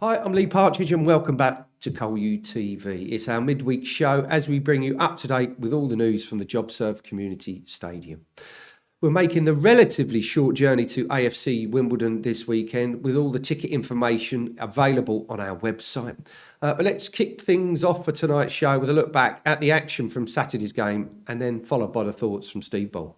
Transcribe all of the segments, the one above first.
Hi, I'm Lee Partridge and welcome back to Col U TV. It's our midweek show as we bring you up to date with all the news from the JobServe Community Stadium. We're making the relatively short journey to AFC Wimbledon this weekend with all the ticket information available on our website. But let's kick things off for tonight's show with a look back at the action from Saturday's game and then followed by the thoughts from Steve Ball.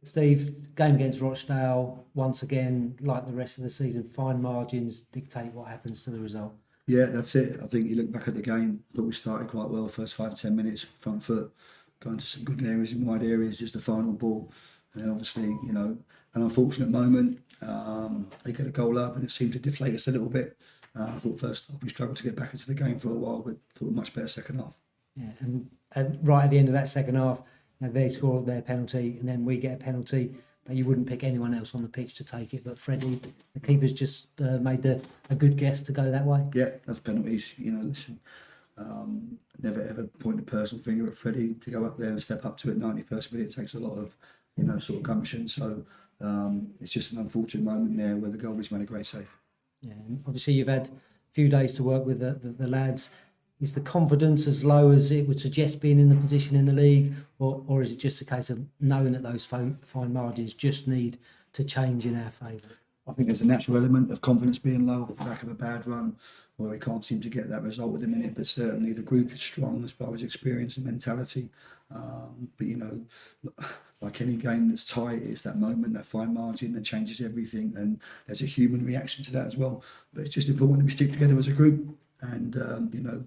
Steve, game against Rochdale, once again, like the rest of the season, fine margins dictate what happens to the result. Yeah, that's it. I think you look back at the game, I thought we started quite well, first 5-10 minutes, front foot, going to some good areas and wide areas, just the final ball. And then obviously, you know, an unfortunate moment, they get a goal up and it seemed to deflate us a little bit. I thought first half we struggled to get back into the game for a while, but thought a much better second half. Yeah, and right at the end of that second half, you know, they scored their penalty and then we get a penalty, but you wouldn't pick anyone else on the pitch to take it. But Freddie, the keeper's just made a good guess to go that way. Yeah, that's penalties. You know, listen, never ever point a personal finger at Freddie. To go up there and step up to it 91st minute takes a lot of, you know, sort of gumption. So it's just an unfortunate moment there where the goalie's made a great save. Yeah, and obviously you've had a few days to work with the lads. Is the confidence as low as it would suggest being in the position in the league, or is it just a case of knowing that those fine margins just need to change in our favour? I think there's a natural element of confidence being low off the back of a bad run where we can't seem to get that result at the minute, but certainly the group is strong as far as experience and mentality. But, you know, like any game that's tight, it's that moment, that fine margin that changes everything, and there's a human reaction to that as well. But it's just important that we stick together as a group and, you know,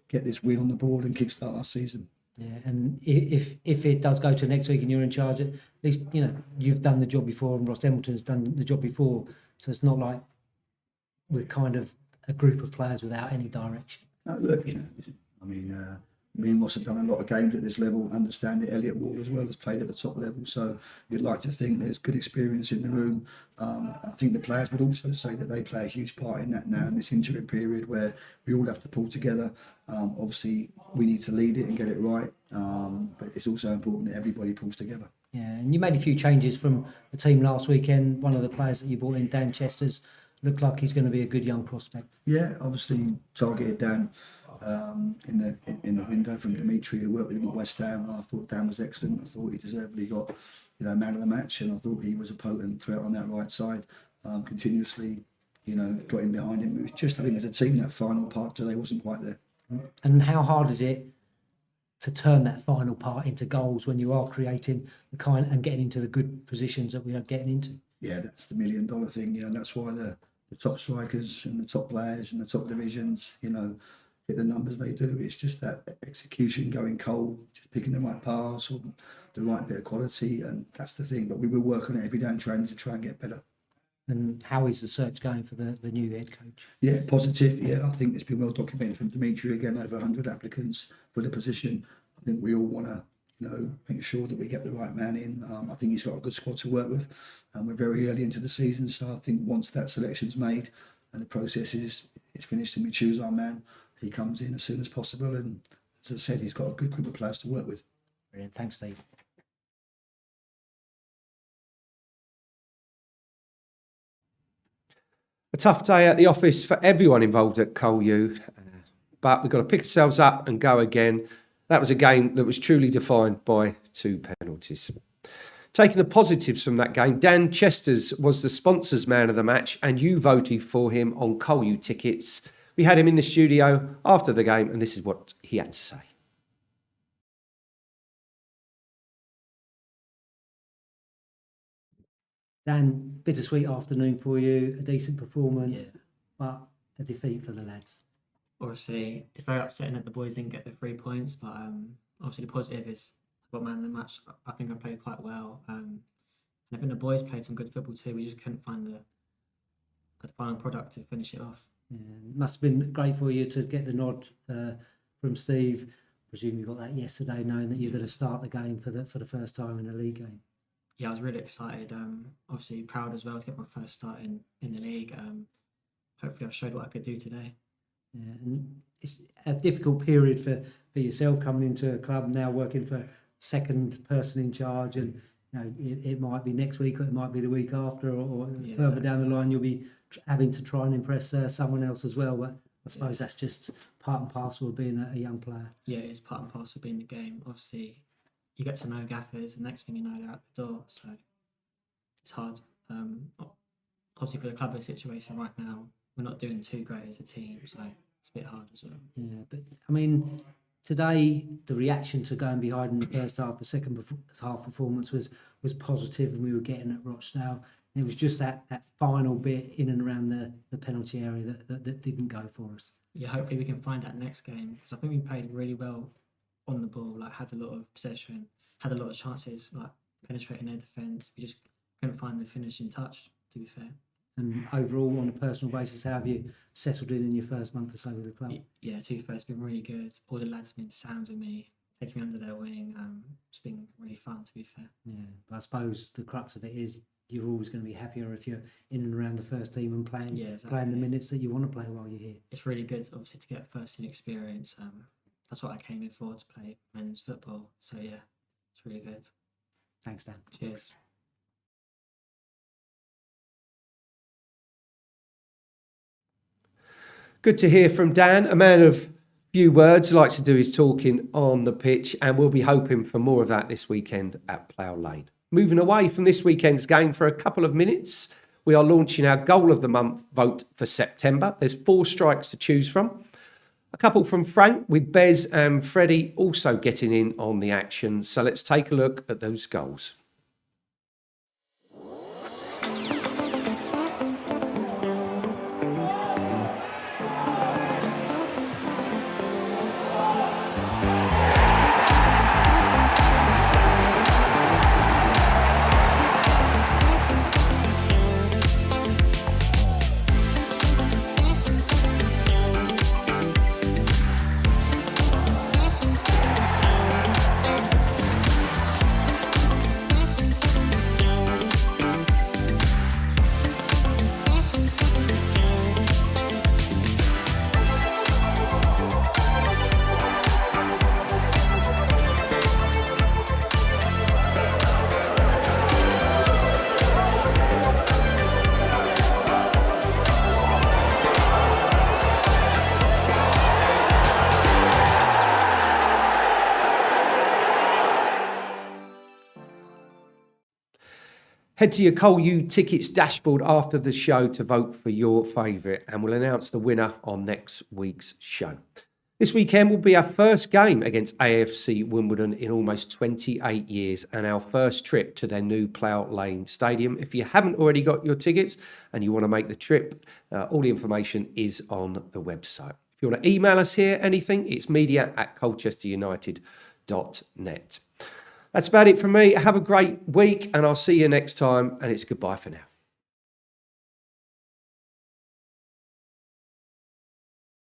get this win on the board and kickstart our season. Yeah, and if it does go to next week and you're in charge, at least, you know, you've done the job before and Ross Embleton's done the job before. So it's not like we're kind of a group of players without any direction. Look, you know, I mean, me and Ross have done a lot of games at this level, understand it. Elliot Ward as well has played at the top level, so you'd like to think there's good experience in the room. I think the players would also say that they play a huge part in that now in this interim period where we all have to pull together. Obviously, we need to lead it and get it right. But it's also important that everybody pulls together. Yeah, and you made a few changes from the team last weekend. One of the players that you brought in, Dan Chester's, looked like he's going to be a good young prospect. Yeah, obviously targeted Dan in the window from Dimitri, who worked with him at West Ham. I thought Dan was excellent. I thought he deservedly got man of the match, and I thought he was a potent threat on that right side. Continuously, got in behind him. It was just, I think, as a team, that final part today wasn't quite there. And how hard is it to turn that final part into goals when you are creating the kind and getting into the good positions that we are getting into? Yeah, that's the $1 million thing. That's why the top strikers and the top players in the top divisions, hit the numbers they do. It's just that execution going cold, just picking the right pass or the right bit of quality, and that's the thing. But we will work on it every day in training to try and get better. And how is the search going for the new head coach? Yeah, positive. Yeah, I think it's been well documented from Dimitri. Again, over 100 applicants for the position. I think we all want to, make sure that we get the right man in. I think he's got a good squad to work with, and we're very early into the season. So I think once that selection's made and the process is finished and we choose our man, he comes in as soon as possible. And as I said, he's got a good group of players to work with. Brilliant. Thanks, Steve. A tough day at the office for everyone involved at Col U, but we've got to pick ourselves up and go again. That was a game that was truly defined by 2 penalties. Taking the positives from that game, Dan Chester's was the sponsors' man of the match, and you voted for him on Col U tickets. We had him in the studio after the game, and this is what he had to say. Dan, bittersweet afternoon for you, a decent performance, but a defeat for the lads. Obviously, it's very upsetting that the boys didn't get the 3 points, but obviously the positive is I got man of the match. I think I played quite well. And I think the boys played some good football too. We just couldn't find the final product to finish it off. Yeah, it must have been great for you to get the nod from Steve. I presume you got that yesterday, knowing that you're going to start the game for the first time in a league game. Yeah, I was really excited. Obviously proud as well to get my first start in the league. Hopefully I showed what I could do today. Yeah, and it's a difficult period for yourself coming into a club now, working for second person in charge, and it might be next week or it might be the week after, or further down the line you'll be having to try and impress someone else as well. But I suppose that's just part and parcel of being a young player. Yeah, it's part and parcel of being the game. Obviously, you get to know gaffers, and next thing you know, they're out the door. So it's hard. Obviously, for the club situation right now, we're not doing too great as a team, so it's a bit hard as well. Yeah, but I mean, today the reaction to going behind in the first half, the second half performance was positive, and we were getting at Rochdale. And it was just that final bit in and around the penalty area that didn't go for us. Yeah, hopefully we can find that next game, because I think we played really well on the ball. Like, had a lot of possession, had a lot of chances, like penetrating their defence. We just couldn't find the finishing touch, to be fair. And overall, on a personal basis, how have you settled in your first month or so with the club? Yeah, to be fair, it's been really good. All the lads have been sound with me, taking me under their wing. It's been really fun, to be fair. Yeah, but I suppose the crux of it is you're always going to be happier if you're in and around the first team and playing the minutes that you want to play while you're here. It's really good, obviously, to get first team experience. That's what I came here for, to play men's football. So yeah, it's really good. Thanks, Dan. Cheers. Good to hear from Dan, a man of few words, likes to do his talking on the pitch, and we'll be hoping for more of that this weekend at Plough Lane. Moving away from this weekend's game for a couple of minutes, we are launching our Goal of the Month vote for September. There's 4 strikes to choose from. A couple from Frank, with Bez and Freddie also getting in on the action. So let's take a look at those goals. Head to your Col U tickets dashboard after the show to vote for your favourite, and we'll announce the winner on next week's show. This weekend will be our first game against AFC Wimbledon in almost 28 years and our first trip to their new Plough Lane Stadium. If you haven't already got your tickets and you want to make the trip, all the information is on the website. If you want to email us here, anything, it's media@colchesterunited.net. That's about it from me. Have a great week and I'll see you next time, and it's goodbye for now.